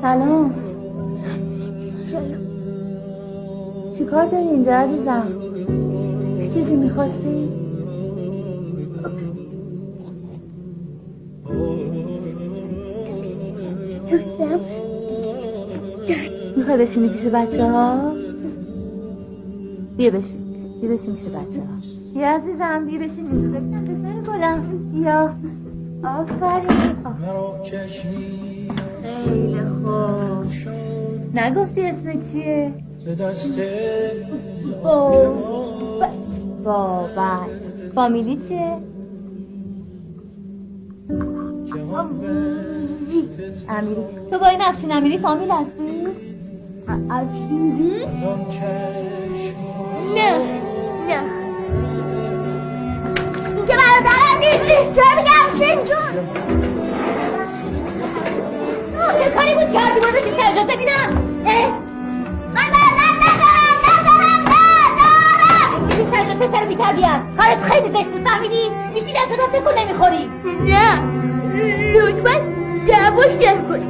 سلام. چی کار داری اینجا عزیزم؟ چیزی میخواستی؟ میخوای بشینی پیش بچه ها؟ بیا بشین پیش بچه ها. بیا عزیزم بیا بشین اینجا ببینم پسر گلم. بیا آفرین. خیلی خوب. نگفتی اسم چیه؟ بابا فامیلی چیه؟ امیری. تو با این افشین امیری فامیل هستی؟ افشینی؟ نه این که برادرم نیستی. چرا میگه افشین جون؟ چه کاری بود کردی؟ برو بشین ترجات ببینم. من برادر ندارم. میشین ترجات پسر بی‌تربیت. کارت خیلی زشت بود فهمیدی؟ میشین از شدن فکر نمیخوری. نه لطفا دعواش نکن.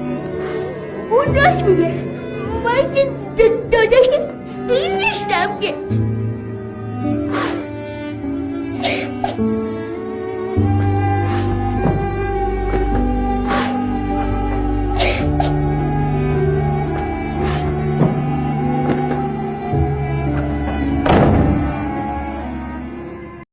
اون راست میگه. من که داداش این نیستم که